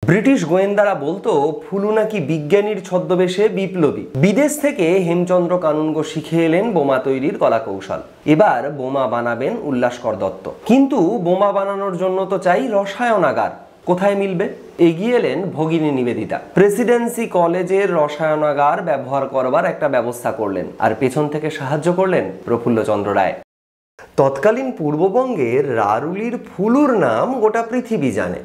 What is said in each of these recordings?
British গোয়েন্দারা বলতো ফুলু নাকি বিজ্ঞানীর ছদ্মবেশে বিপ্লবী। বিদেশ থেকে হেমচন্দ্র কানুনগো শিখে এলেন বোমা তৈরির কলাকৌশল। এবার বোমা বানাবেন উল্লাসকর দত্ত। কিন্তু বোমা বানানোর জন্য তো চাই রসায়নাগার। কোথায় মিলবে? এগিয়ে এলেন ভগিনী নিবেদিতা। প্রেসিডেন্সি কলেজের রসায়নাগার ব্যবহার করবার একটা ব্যবস্থা করলেন, আর পেছন থেকে সাহায্য করলেন প্রফুল্লচন্দ্র রায়। তৎকালীন পূর্ববঙ্গের রারুলির ফুলুর নাম গোটা পৃথিবী জানে।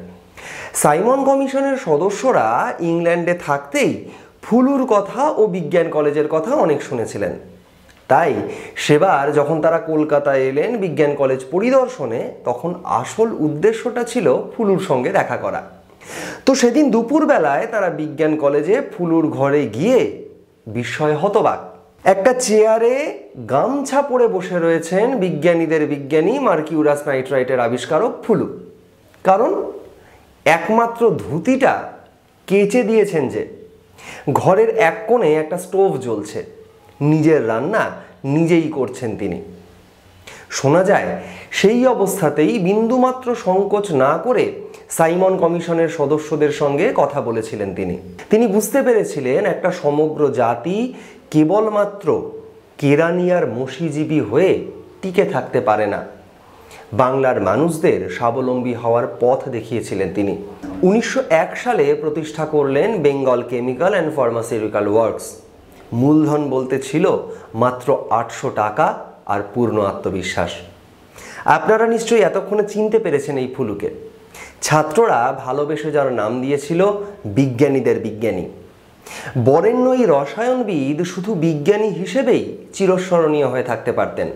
সাইমন কমিশনের সদস্যরা ইংল্যান্ডে থাকতেই ফুলুর কথা ও বিজ্ঞান কলেজের কথা অনেক শুনেছিলেন। তাই সেবার যখন তারা কলকাতায় এলেন বিজ্ঞান কলেজ পরিদর্শনে, তখন আসল উদ্দেশ্যটা ছিল ফুলুর সঙ্গে দেখা করা। তো সেদিন দুপুরবেলায় তারা বিজ্ঞান কলেজে ফুলুর ঘরে গিয়ে বিস্ময়ে হতবাক। একটা চেয়ারে গামছা পরে বসে রয়েছেন বিজ্ঞানীদের বিজ্ঞানী মার্কিউরাস নাইট্রাইটের আবিষ্কারক ফুলু। কারণ একমাত্র ধুতিটা কেচে দিয়েছেন যে। ঘরের এক কোণে একটা স্টোভ জ্বলছে, নিজের রান্না নিজেই করছেন তিনি। শোনা যায় সেই অবস্থাতেই বিন্দুমাত্র সংকোচ না করে সাইমন কমিশনের সদস্যদের সঙ্গে কথা বলেছিলেন তিনি বুঝতে পেরেছিলেন একটা সমগ্র জাতি কেবলমাত্র কেরানিয়ার মসিজীবী হয়ে টিকে থাকতে পারে না। বাংলার মানুষদের স্বাবলম্বী হওয়ার পথ দেখিয়েছিলেন তিনি। 1901 সালে প্রতিষ্ঠা করলেন Bengal chemical and pharmaceutical works. মূলধন বলতে ছিল মাত্র 800 টাকা আর পূর্ণ আত্মবিশ্বাস। আপনারা নিশ্চয়ই এতক্ষণে চিনতে পেরেছেন এই ফুলুকে। ছাত্ররা ভালোবেসে যার নাম দিয়েছিল বিজ্ঞানীদের বিজ্ঞানী। বরেণ্য এই রসায়নবিদ শুধু বিজ্ঞানী হিসেবেই চিরস্মরণীয় হয়ে থাকতে পারতেন,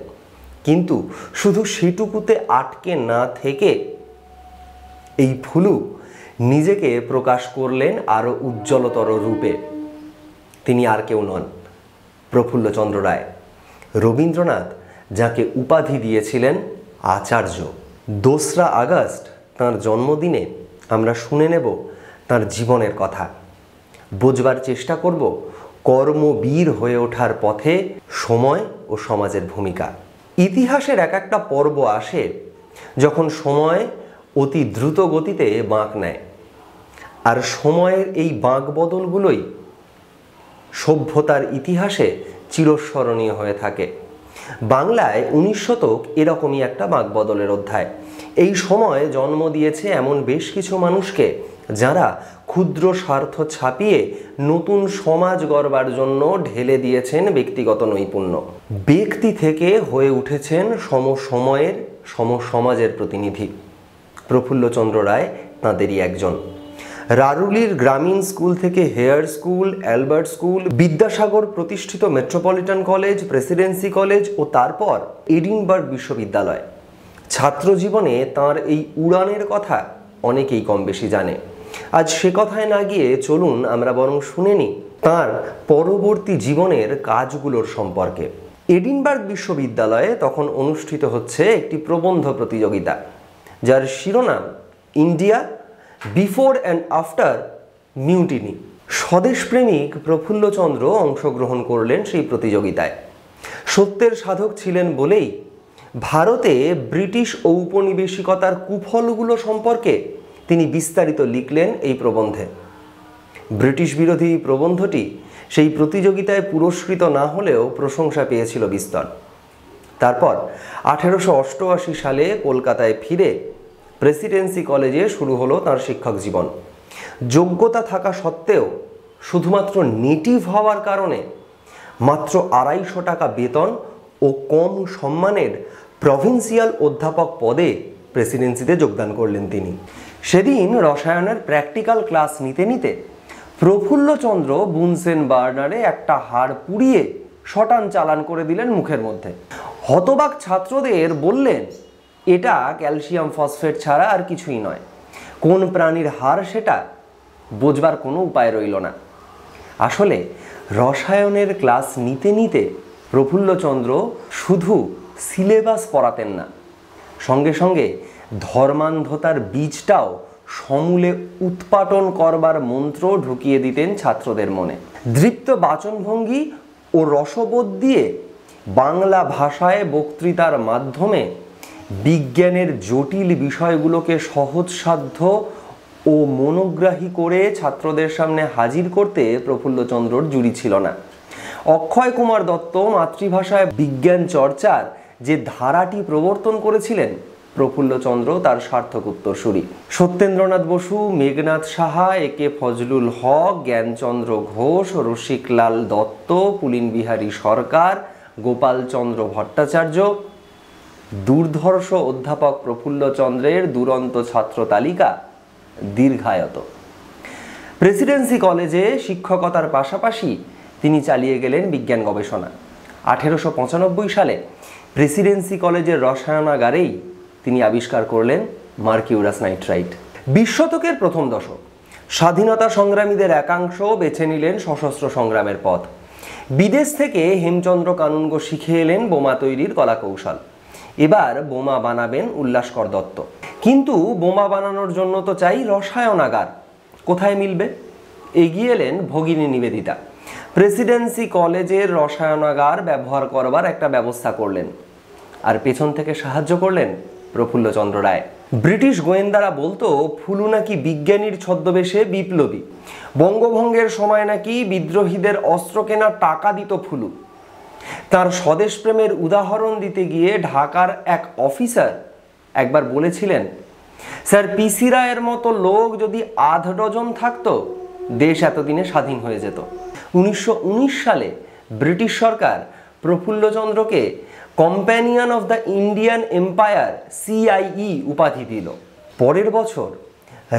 কিন্তু শুধু সেটুকুতে আটকে না থেকে এই ফুলু নিজেকে প্রকাশ করলেন আরো উজ্জ্বলতর রূপে। তিনি আর কেউ নন, প্রফুল্লচন্দ্র রায়। রবীন্দ্রনাথ যাকে উপাধি দিয়েছিলেন আচার্য। 2রা আগস্ট তাঁর জন্মদিনে আমরা শুনে নেব তাঁর জীবনের কথা। বুঝবার চেষ্টা করব কর্মবীর হয়ে ওঠার পথে সময় ও সমাজের ভূমিকা। ইতিহাসের এক একটা পর্ব আসে যখন সময় অতি দ্রুত গতিতে বাঁক নেয়, আর সময়ের এই বাঁক বদলগুলোই সভ্যতার ইতিহাসে চিরস্মরণীয় হয়ে থাকে। বাংলায় 19 শতক এরকমই একটা বাঁক বদলের অধ্যায়। এই সময় জন্ম দিয়েছে এমন বেশ কিছু মানুষকে যারা ক্ষুদ্র স্বার্থ ছাপিয়ে নতুন সমাজ গড়বার জন্য ঢেলে দিয়েছেন ব্যক্তিগত নৈপুণ্য। ব্যক্তি থেকে হয়ে উঠেছেন সমসময়ের সমসমাজের প্রতিনিধি। প্রফুল্লচন্দ্র রায় তাঁদেরই একজন। রারুলির গ্রামীণ স্কুল থেকে Hare School, Albert School, Vidyasagar প্রতিষ্ঠিত মেট্রোপলিটন কলেজ, প্রেসিডেন্সি কলেজ ও তারপর এডিনবার্গ বিশ্ববিদ্যালয়। ছাত্র জীবনে তাঁর এই উড়ানের কথা অনেকেই কম বেশি জানে। আজ সে কথায় না গিয়ে চলুন আমরা বরং শুনে নিই তাঁর পরবর্তী জীবনের কাজগুলোর সম্পর্কে। এডিনবার্গ বিশ্ববিদ্যালয়ে তখন অনুষ্ঠিত হচ্ছে একটি প্রবন্ধ প্রতিযোগিতা, যার শিরোনাম India before and after mutiny. স্বদেশপ্রেমিক প্রফুল্লচন্দ্র অংশগ্রহণ করলেন সেই প্রতিযোগিতায়। সত্যের সাধক ছিলেন বলেই ভারতে ব্রিটিশ ঔপনিবেশিকতার কুফলগুলো সম্পর্কে তিনি বিস্তারিত লিখলেন এই প্রবন্ধে। ব্রিটিশ বিরোধী প্রবন্ধটি সেই প্রতিযোগিতায় পুরস্কৃত না হলেও প্রশংসা পেয়েছিল বিস্তর। তারপর 1888 সালে কলকাতায় ফিরে প্রেসিডেন্সি কলেজে শুরু হলো তাঁর শিক্ষক জীবন। যোগ্যতা থাকা সত্ত্বেও শুধুমাত্র নেটিভ হওয়ার কারণে মাত্র 250 টাকা বেতন ও কম সম্মানের প্রভিন্সিয়াল অধ্যাপক পদে প্রেসিডেন্সিতে যোগদান করলেন তিনি। সেদিন রসায়নের প্র্যাকটিক্যাল ক্লাস নিতে নিতে প্রফুল্লচন্দ্র বুনসেন বার্নারে একটা হাড় পুড়িয়ে শটান চালান করে দিলেন মুখের মধ্যে। হতবাক ছাত্রদের বললেন, এটা ক্যালসিয়াম ফসফেট ছাড়া আর কিছুই নয়। কোন প্রাণীর হাড় সেটা বোঝবার কোনো উপায় রইল না। আসলে রসায়নের ক্লাস নিতে নিতে প্রফুল্লচন্দ্র শুধু সিলেবাস পড়াতেন না, সঙ্গে সঙ্গে ধর্মান্ধতার বীজটাও সমূলে উৎপাটন করবার মন্ত্র ঢুকিয়ে দিতেন ছাত্রদের মনে। দৃপ্ত বাচনভঙ্গি ও রসবোধ দিয়ে বাংলা ভাষায় বক্তৃতার মাধ্যমে বিজ্ঞানের জটিল বিষয়গুলোকে সহজসাধ্য ও ও মনোগ্রাহী করে ছাত্রদের সামনে হাজির করতে প্রফুল্লচন্দ্রর জুড়ি ছিল না। অক্ষয় কুমার দত্ত মাতৃভাষায় বিজ্ঞান চর্চার যে ধারাটি প্রবর্তন করেছিলেন, প্রফুল্লচন্দ্র তার সার্থক উত্তরসূরি। সত্যেন্দ্রনাথ বসু, মেঘনাথ সাহা, একে ফজলুল হক, জ্ঞানচন্দ্র ঘোষ, রসিকলাল দত্ত, পুলিন বিহারী সরকার, গোপালচন্দ্র ভট্টাচার্য, দুর্ধর্ষ অধ্যাপক প্রফুল্লচন্দ্রের দুরন্ত ছাত্র তালিকা দীর্ঘায়ত। প্রেসিডেন্সি কলেজে শিক্ষকতার পাশাপাশি তিনি চালিয়ে গেলেন বিজ্ঞান গবেষণা। 1895 সালে প্রেসিডেন্সি কলেজের রসায়নাগারেই তিনি আবিষ্কার করলেন মার্কিউরাস নাইট্রাইট। 20 শতকের প্রথম দশক, স্বাধীনতা সংগ্রামীদের একাংশ বেছে নিলেন সশস্ত্র সংগ্রামের পথ। বিদেশ থেকে হেমচন্দ্র কানুনগো শিখে এলেন বোমা তৈরির কলাকৌশল। এবার বোমা বানাবেন উল্লাসকর দত্ত। কিন্তু বোমা বানানোর জন্য তো চাই রসায়নাগার। কোথায় মিলবে? এগিয়ে এলেন ভগিনী নিবেদিতা। প্রেসিডেন্সি কলেজের রসায়নাগার ব্যবহার করবার একটা ব্যবস্থা করলেন, আর পেছন থেকে সাহায্য করলেন প্রফুল্লচন্দ্র রায়। ব্রিটিশ গোয়েন্দারা বলতো ফুলু নাকি বিজ্ঞানীর ছদ্মবেশে বিপ্লবী। বঙ্গভঙ্গের সময় নাকি বিদ্রোহীদের অস্ত্র কেনার টাকা দিত ফুলু। তার স্বদেশ প্রেমের উদাহরণ দিতে গিয়ে ঢাকার এক অফিসার একবার বলেছিলেন, স্যার পিসি রায়ের মতো লোক যদি 8 ডজন থাকতো, দেশ এতদিনে স্বাধীন হয়ে যেত। 1919 সালে ব্রিটিশ সরকার প্রফুল্লচন্দ্রকে companion of the Indian empire CIE উপাধি দিল। পরের বছর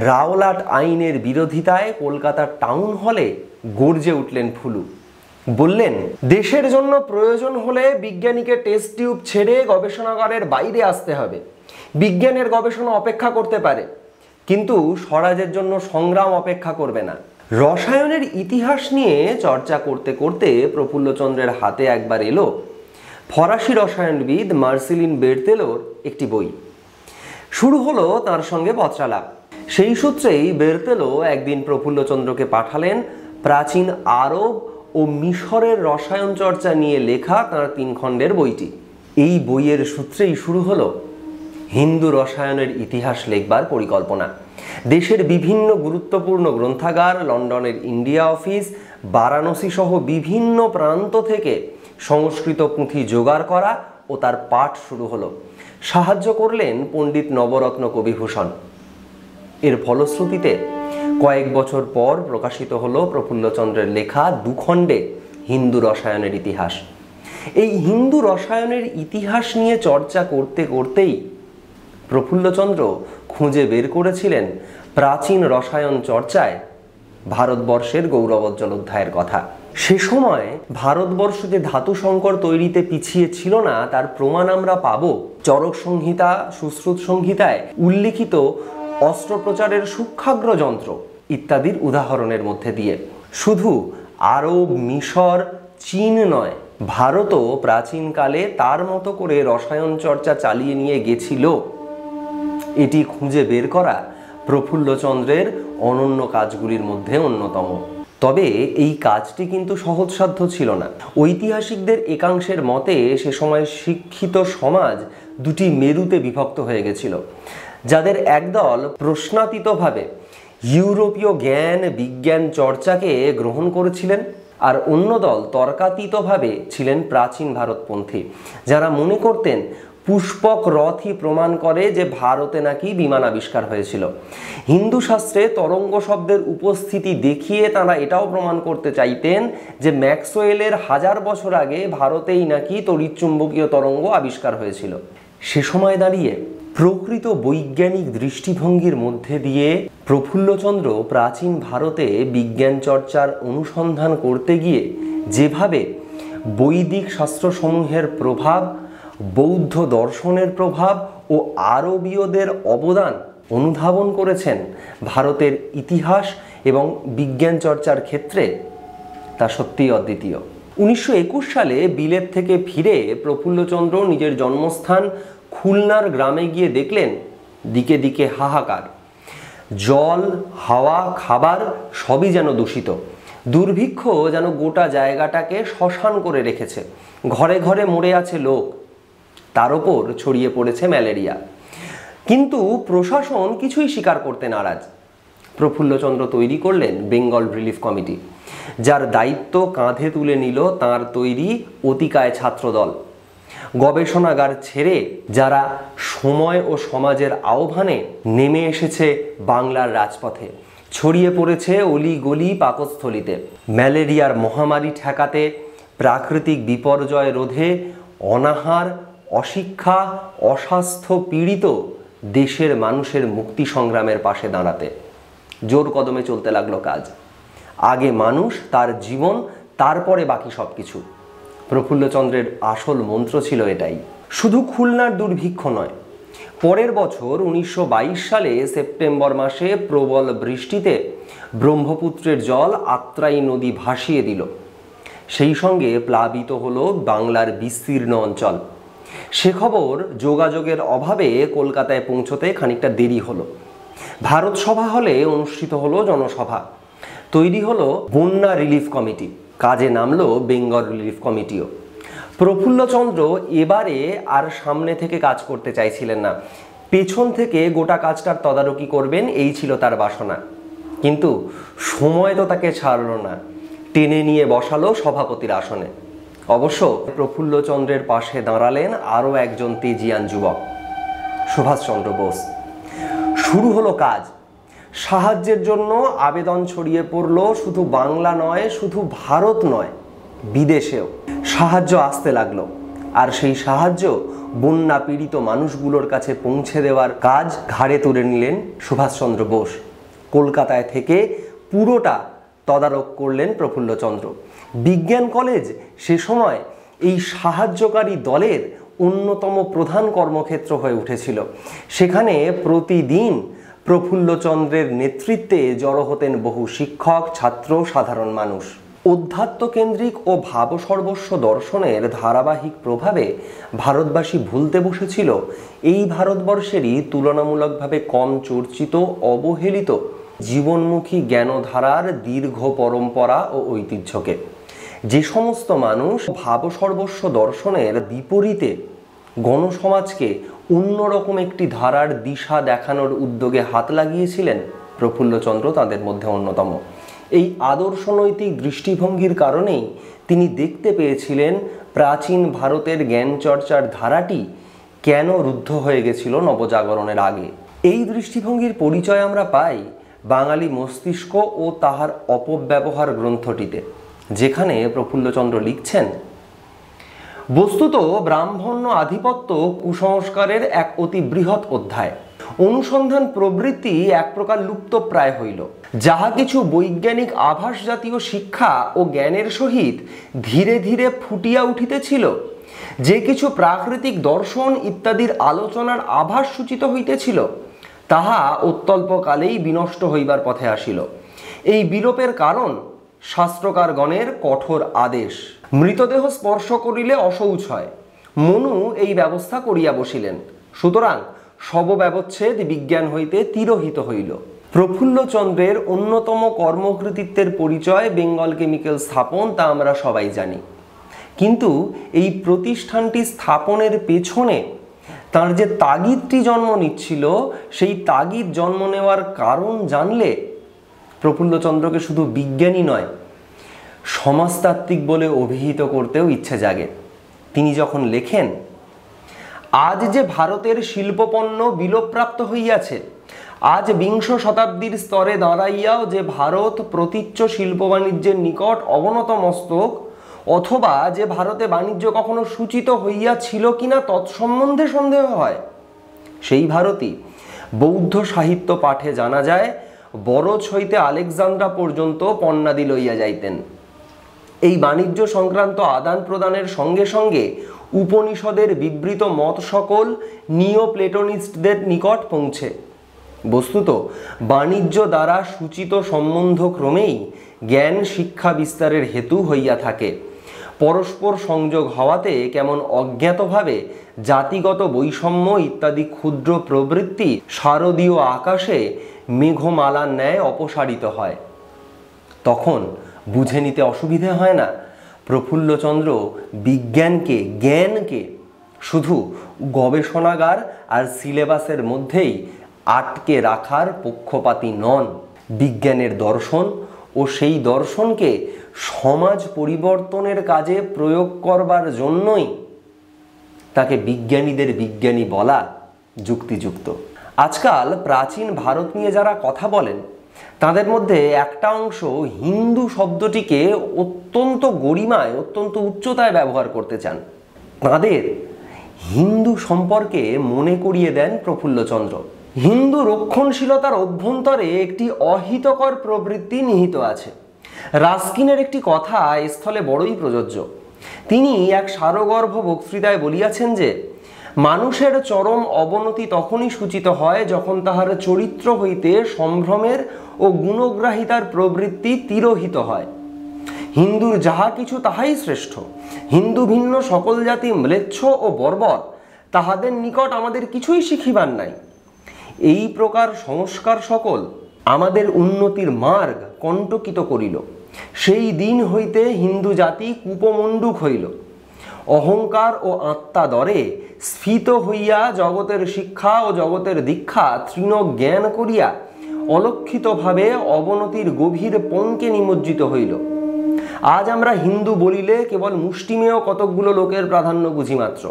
রাওলাট আইনের বিরোধিতায় কলকাতার টাউন হলে গর্জে উঠলেন ফুলু। বললেন, দেশের জন্য প্রয়োজন হলে বিজ্ঞানীকে টেস্ট টিউব ছেড়ে গবেষণাগারের বাইরে আসতে হবে। বিজ্ঞানের গবেষণা অপেক্ষা করতে পারে, কিন্তু স্বরাজের জন্য সংগ্রাম অপেক্ষা করবে না। রসায়নের ইতিহাস নিয়ে চর্চা করতে করতে প্রফুল্লচন্দ্রের হাতে একবার এলো ফরাসি রসায়নবিদ মার্সেলিন বেরতেলোর একটি বই। শুরু হলো তার সঙ্গে পত্রালাপ। সেই সূত্রেই বেরতেলো একদিন প্রফুল্লচন্দ্রকে পাঠালেন প্রাচীন আরব ও মিশরের রসায়ন চর্চা নিয়ে লেখা তাঁর 3 খণ্ডের বইটি। এই বইয়ের সূত্রেই শুরু হলো হিন্দু রসায়নের ইতিহাস লেখবার পরিকল্পনা। দেশের বিভিন্ন গুরুত্বপূর্ণ গ্রন্থাগার, লন্ডনের ইন্ডিয়া অফিস, বারাণসী সহ বিভিন্ন প্রান্ত থেকে সংস্কৃত পুঁথি জোগাড় করা ও তার পাঠ শুরু হলো। সাহায্য করলেন পণ্ডিত নবরত্ন কবিভূষণ। এর ফলশ্রুতিতে কয়েক বছর পর প্রকাশিত হলো প্রফুল্লচন্দ্রের লেখা 2 খণ্ডে হিন্দু রসায়নের ইতিহাস। এই হিন্দু রসায়নের ইতিহাস নিয়ে চর্চা করতে করতেই প্রফুল্লচন্দ্র খুঁজে বের করেছিলেন প্রাচীন রসায়ন চর্চায় ভারতবর্ষের গৌরবোজ্জ্বল অধ্যায়ের কথা। সে সময় ভারতবর্ষ যে ধাতু সংকর তৈরিতে পিছিয়ে ছিল না, তার প্রমাণ আমরা পাব চরক সংহিতা, সুশ্রুত সংহিতায় উল্লিখিত অস্ত্রোপচারের সূক্ষ্মাগ্র যন্ত্র ইত্যাদির উদাহরণের মধ্যে দিয়ে। শুধু আরব, মিশর, চীন নয়, ভারতও প্রাচীনকালে তার মতো করে রসায়ন চর্চা চালিয়ে নিয়ে গেছিল। এটি খুঁজে বের করা প্রফুল্লচন্দ্রের অনন্য কাজগুলির মধ্যে অন্যতম। তবে এই কাজটি কিন্তু সহজসাধ্য ছিল না। ঐতিহাসিকদের একাংশের মতে সে সময় শিক্ষিত সমাজ 2টি মেরুতে বিভক্ত হয়ে গেছিল, যাদের একদল প্রশ্নাতীতভাবে ইউরোপীয় জ্ঞান বিজ্ঞান চর্চাকে গ্রহণ করেছিলেন, আর অন্য দল তর্কাতীতভাবে ছিলেন প্রাচীন ভারতপন্থী, যারা মনে করতেন পুষ্পক রথই প্রমাণ করে যে ভারতে নাকি বিমান আবিষ্কার হয়েছিল। হিন্দু শাস্ত্রে তরঙ্গ শব্দের উপস্থিতি দেখিয়ে তারা এটাও প্রমাণ করতে চাইতেন যে ম্যাক্সওয়েলের 1000 বছর আগে ভারতেই নাকি তড়িৎচুম্বকীয় তরঙ্গ আবিষ্কার হয়েছিল। সে সময় দাঁড়িয়ে প্রকৃত বৈজ্ঞানিক দৃষ্টিভঙ্গির মধ্যে দিয়ে প্রফুল্লচন্দ্র প্রাচীন ভারতে বিজ্ঞান চর্চার অনুসন্ধান করতে গিয়ে যেভাবে বৈদিক শাস্ত্রসমূহের প্রভাব, বৌদ্ধ দর্শনের প্রভাব ও আরবীয়দের অবদান অনুধাবন করেছেন ভারতের ইতিহাস এবং বিজ্ঞান চর্চার ক্ষেত্রে, তা সত্যিই অদ্বিতীয়। 1921 সালে বিলেত থেকে ফিরে প্রফুল্লচন্দ্র নিজের জন্মস্থান খুলনার গ্রামে গিয়ে দেখলেন দিকে দিকে হাহাকার। জল, হাওয়া, খাবার সবই যেন দূষিত। দুর্ভিক্ষ যেন গোটা জায়গাটাকে শ্মশান করে রেখেছে। ঘরে ঘরে মরে আছে লোক, তার ওপর ছড়িয়ে পড়েছে ম্যালেরিয়া। কিন্তু প্রশাসন কিছুই স্বীকার করতে নারাজ। প্রফুল্লচন্দ্র তৈরি করলেন বেঙ্গল রিলিফ কমিটি, যার দায়িত্ব কাঁধে তুলে নিল তাঁর তৈরি অতিকায় ছাত্রদল। গবেষণাগার ছেড়ে যারা সময় ও সমাজের আহ্বানে নেমে এসেছে বাংলার রাজপথে, ছড়িয়ে পড়েছে অলি গলি পাকস্থলিতে। ম্যালেরিয়ার মহামারী ঠেকাতে, প্রাকৃতিক বিপর্যয় রোধে, অনাহার, অশিক্ষা, অস্বাস্থ্য পীড়িত দেশের মানুষের মুক্তি সংগ্রামের পাশে দাঁড়াতে জোর কদমে চলতে লাগলো কাজ। আগে মানুষ, তার জীবন, তারপরে বাকি সব কিছু। প্রফুল্লচন্দ্রের আসল মন্ত্র ছিল এটাই। শুধু খুলনার দুর্ভিক্ষ নয়, পরের বছর 1922 সালে সেপ্টেম্বর মাসে প্রবল বৃষ্টিতে ব্রহ্মপুত্রের জল আত্রাই নদী ভাসিয়ে দিল। সেই সঙ্গে প্লাবিত হলো বাংলার বিস্তীর্ণ অঞ্চল। সে খবর যোগাযোগের অভাবে কলকাতায় পৌঁছতে খানিকটা দেরি হলো। ভারত সভা হলে অনুষ্ঠিত হলো জনসভা, তৈরি হলো বন্যা রিলিফ কমিটি, কাজে নামলো বেঙ্গল রিলিফ কমিটিও। প্রফুল্লচন্দ্র এবারে আর সামনে থেকে কাজ করতে চাইছিলেন না, পেছন থেকে গোটা কাজটার তদারকি করবেন, এই ছিল তার বাসনা। কিন্তু সময় তো তাকে ছাড়লো না, টেনে নিয়ে বসালো সভাপতির আসনে। অবশ্য প্রফুল্লচন্দ্রের পাশে দাঁড়ালেন আরও একজন তেজিয়ান যুবক, সুভাষচন্দ্র বোস। শুরু হলো কাজ। সাহায্যের জন্য আবেদন ছড়িয়ে পড়ল শুধু বাংলা নয়, শুধু ভারত নয়, বিদেশেও। সাহায্য আসতে লাগলো, আর সেই সাহায্য বন্যা পীড়িত মানুষগুলোর কাছে পৌঁছে দেওয়ার কাজ ঘাড়ে তুলে নিলেন সুভাষচন্দ্র বোস। কলকাতায় থেকে পুরোটা তদারক করলেন প্রফুল্লচন্দ্র। বিজ্ঞান কলেজ সে সময় এই সাহায্যকারী দলের অন্যতম প্রধান কর্মক্ষেত্র হয়ে উঠেছিল। সেখানে প্রতিদিন প্রফুল্লচন্দ্রের নেতৃত্বে জড়ো হতেন বহু শিক্ষক, ছাত্র, সাধারণ মানুষ। অধ্যাত্মকেন্দ্রিক ও ভাবসর্বস্ব দর্শনের ধারাবাহিক প্রভাবে ভারতবাসী ভুলতে বসেছিল এই ভারতবর্ষেরই তুলনামূলকভাবে কম চর্চিত, অবহেলিত জীবনমুখী জ্ঞানধারার দীর্ঘ পরম্পরা ও ঐতিহ্যকে। যে সমস্ত মানুষ ভাবসর্বস্ব দর্শনের বিপরীতে গণসমাজকে অন্যরকম একটি ধারার দিশা দেখানোর উদ্যোগে হাত লাগিয়েছিলেন, প্রফুল্লচন্দ্র তাদের মধ্যে অন্যতম। এই আদর্শনৈতিক দৃষ্টিভঙ্গির কারণেই তিনি দেখতে পেয়েছিলেন প্রাচীন ভারতের জ্ঞান চর্চার ধারাটি কেন রুদ্ধ হয়ে গেছিল নবজাগরণের আগে। এই দৃষ্টিভঙ্গির পরিচয় আমরা পাই বাঙালি মস্তিষ্ক ও তাহার অপব্যবহার গ্রন্থটিতে, যেখানে প্রফুল্লচন্দ্র লিখছেন, বস্তুত ব্রাহ্মণ্য আধিপত্য কুসংস্কারের এক অতি বৃহৎ অধ্যায়। অনুসন্ধান প্রবৃত্তি এক প্রকার লুপ্তপ্রায় হইল। যাহা কিছু বৈজ্ঞানিক আভাস জাতীয় শিক্ষা ও জ্ঞানের সহিত ধীরে ধীরে ফুটিয়া উঠিতেছিল, যে কিছু প্রাকৃতিক দর্শন ইত্যাদির আলোচনার আভাস সূচিত হইতেছিল, তাহা অত্যল্পকালেই বিনষ্ট হইবার পথে আসিল। এই বিলোপের কারণ শাস্ত্রকারগণের কঠোর আদেশ। মৃতদেহ স্পর্শ করিলে অশৌচ হয়, মনু এই ব্যবস্থা করিয়া বসিলেন। সুতরাং শবব্যবচ্ছেদ বিজ্ঞান হইতে তিরোহিত হইল। প্রফুল্লচন্দ্রের অন্যতম কর্মকৃতিত্বের পরিচয় বেঙ্গল কেমিক্যাল স্থাপন, তা আমরা সবাই জানি। কিন্তু এই প্রতিষ্ঠানটি স্থাপনের পেছনে তার যে তাগিদটি জন্ম নিচ্ছিল, সেই তাগিদ জন্ম নেওয়ার কারণ জানলে প্রফুল্লচন্দ্রকে শুধু বিজ্ঞানী নয়, সমাজতাত্ত্বিক বলে অভিহিত করতেও ইচ্ছে জাগে। তিনি যখন লেখেন, আজ যে ভারতের শিল্পপণ্য বিলোপপ্রাপ্ত হইয়াছে, আজ বিংশ শতাব্দীর স্তরে দাঁড়াইয়াও যে ভারত প্রতীচ্য শিল্প বাণিজ্যের নিকট অবনত মস্তক, অথবা যে ভারতে বাণিজ্য কখনো সূচিত হইয়াছিল কিনা তৎসম্বন্ধে সন্দেহ হয়, সেই ভারতই বৌদ্ধ সাহিত্য পাঠে জানা যায় বরজ হইতে আলেকজান্দ্রা পর্যন্ত পণ্যাদি লইয়া যাইতেন। এই বাণিজ্য সংক্রান্ত আদান প্রদানের সঙ্গে সঙ্গে উপনিষদের বিবৃত মত সকল নিওপ্লেটনিস্টদের নিকট পৌঁছে। বস্তুত বাণিজ্য দ্বারা সূচিত সম্বন্ধ ক্রমেই জ্ঞান শিক্ষা বিস্তারের হেতু হইয়া থাকে। পরস্পর সংযোগ হওয়াতে কেমন অজ্ঞাতভাবে জাতিগত বৈষম্য ইত্যাদি ক্ষুদ্র প্রবৃত্তি শারদীয় আকাশে মেঘমালার ন্যায় অপসারিত হয়। তখন বুঝে নিতে অসুবিধে হয় না প্রফুল্লচন্দ্র বিজ্ঞানকে, জ্ঞানকে শুধু গবেষণাগার আর সিলেবাসের মধ্যেই আটকে রাখার পক্ষপাতী নন। বিজ্ঞানের দর্শন ও সেই দর্শনকে সমাজ পরিবর্তনের কাজে প্রয়োগ করবার জন্যই তাকে বিজ্ঞানীদের বিজ্ঞানী বলা যুক্তিযুক্ত। আজকাল প্রাচীন ভারত নিয়ে যারা কথা বলেন তাদের মধ্যে একটা অংশ হিন্দু শব্দটিকে অত্যন্ত গরিমায়, অত্যন্ত উচ্চতায় ব্যবহার করতে চান। তাদের হিন্দু সম্পর্কে মনে করিয়ে দেন প্রফুল্লচন্দ্র। হিন্দু রক্ষণশীলতার অভ্যন্তরে একটি অহিতকর প্রবৃত্তি নিহিত আছে। রাস্কিনের একটি কথা এ স্থলে বড়ই প্রযোজ্য। তিনি এক সারগর্ভ বক্তৃতায় বলিয়াছেন যে মানুষের চরম অবনতি তখনই সূচিত হয় যখন তাহার চরিত্র হইতে সম্ভ্রমের ও গুণগ্রাহিতার প্রবৃত্তি তিরোহিত হয়। হিন্দুর যাহা কিছু তাহাই শ্রেষ্ঠ। হিন্দু ভিন্ন সকল জাতি ম্লেচ্ছ ও বর্বর, তাহাদের নিকট আমাদের কিছুই শিখিবার নাই। এই প্রকার সংস্কার সকল আমাদের উন্নতির মার্গ কণ্টকিত করিল। সেই দিন হইতে হিন্দু জাতি কূপমণ্ডুক হইল। অহংকার ও আত্মাদরে স্ফীত হইয়া জগতের শিক্ষা ও জগতের দীক্ষা তৃণ জ্ঞান করিয়া অলক্ষিতভাবে অবনতির গভীর পঙ্কে নিমজ্জিত হইল। আজ আমরা হিন্দু বলিলে কেবল মুষ্টিমেয় কতকগুলো লোকের প্রাধান্য বুঝি মাত্র।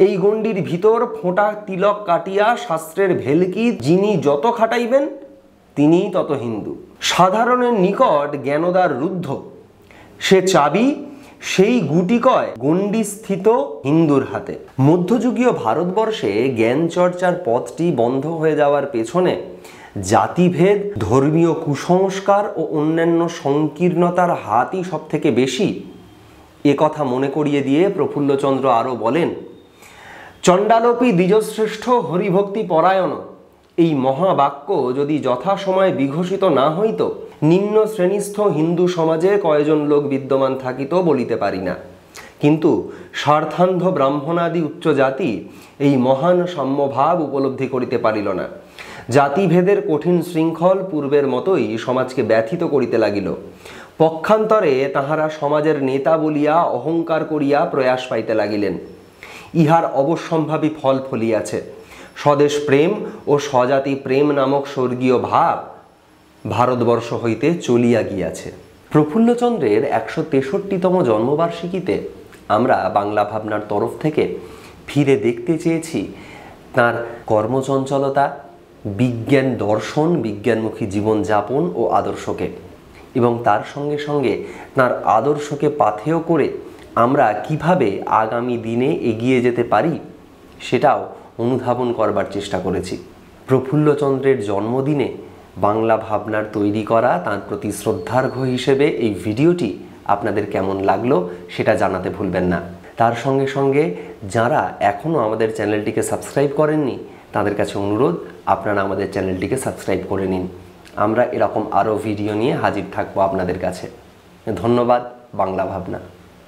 এই গণ্ডির ভিতর ফোঁটা তিলক কাটিয়া শাস্ত্রের ভেলকি যিনি যত খাটাইবেন তিনিই তত হিন্দু। সাধারণের নিকট জ্ঞানদার রুদ্ধ, সে চাবি সেই গুটিকয় গণ্ডিস্থিত হিন্দুর হাতে। মধ্যযুগীয় ভারতবর্ষে জ্ঞান চর্চার পথটি বন্ধ হয়ে যাওয়ার পেছনে জাতিভেদ, ধর্মীয় কুসংস্কার ও অন্যান্য সংকীর্ণতার হাতই সব থেকে বেশি। এ কথা মনে করিয়ে দিয়ে প্রফুল্লচন্দ্র আরও বলেন, চণ্ডালোপি দ্বিজশ্রেষ্ঠ হরিভক্তি পরায়ণ, এই মহাবাক্য যদি যথাসময়ে বিঘোষিত না হইত, নিম্ন শ্রেণীস্থ হিন্দু সমাজে কয়জন লোক বিদ্যমান থাকিত বলিতে পারি না। কিন্তু স্বার্থান্ধ ব্রাহ্মণাদি উচ্চ জাতি এই মহান সাম্যভাব উপলব্ধি করিতে পারিল না। জাতিভেদের কঠিন শৃঙ্খল পূর্বের মতোই সমাজকে ব্যথিত করিতে লাগিল। পক্ষান্তরে তাহারা সমাজের নেতা বলিয়া অহংকার করিয়া প্রয়াস পাইতে লাগিলেন। ইহার অবশ্যম্ভাবী ফল ফলিয়াছে। স্বদেশ প্রেম ও স্বজাতি প্রেম নামক স্বর্গীয় ভাব ভারতবর্ষ হইতে চলিয়া গিয়াছে। প্রফুল্লচন্দ্রের ১৬৩তম জন্মবার্ষিকীতে আমরা বাংলা ভাবনার তরফ থেকে ফিরে দেখতে চেয়েছি তাঁর কর্মচঞ্চলতা, বিজ্ঞান দর্শন, বিজ্ঞানমুখী জীবনযাপন ও আদর্শকে, এবং তার সঙ্গে সঙ্গে তাঁর আদর্শকে পাথেয় করে আমরা কিভাবে আগামী দিনে এগিয়ে যেতে পারি সেটাও অনুধাবন করবার চেষ্টা করেছি। প্রফুল্লচন্দ্রের জন্মদিনে বাংলা ভাবনার তৈরি করা তাঁর প্রতি শ্রদ্ধার্ঘ্য হিসেবে এই ভিডিওটি আপনাদের কেমন লাগলো সেটা জানাতে ভুলবেন না। তার সঙ্গে সঙ্গে যারা এখনও আমাদের চ্যানেলটিকে সাবস্ক্রাইব করেননি তাদের কাছে অনুরোধ, আপনারা আমাদের চ্যানেলটিকে সাবস্ক্রাইব করে নিন। আমরা এরকম আরও ভিডিও নিয়ে হাজির থাকবো আপনাদের কাছে। ধন্যবাদ। বাংলা ভাবনা।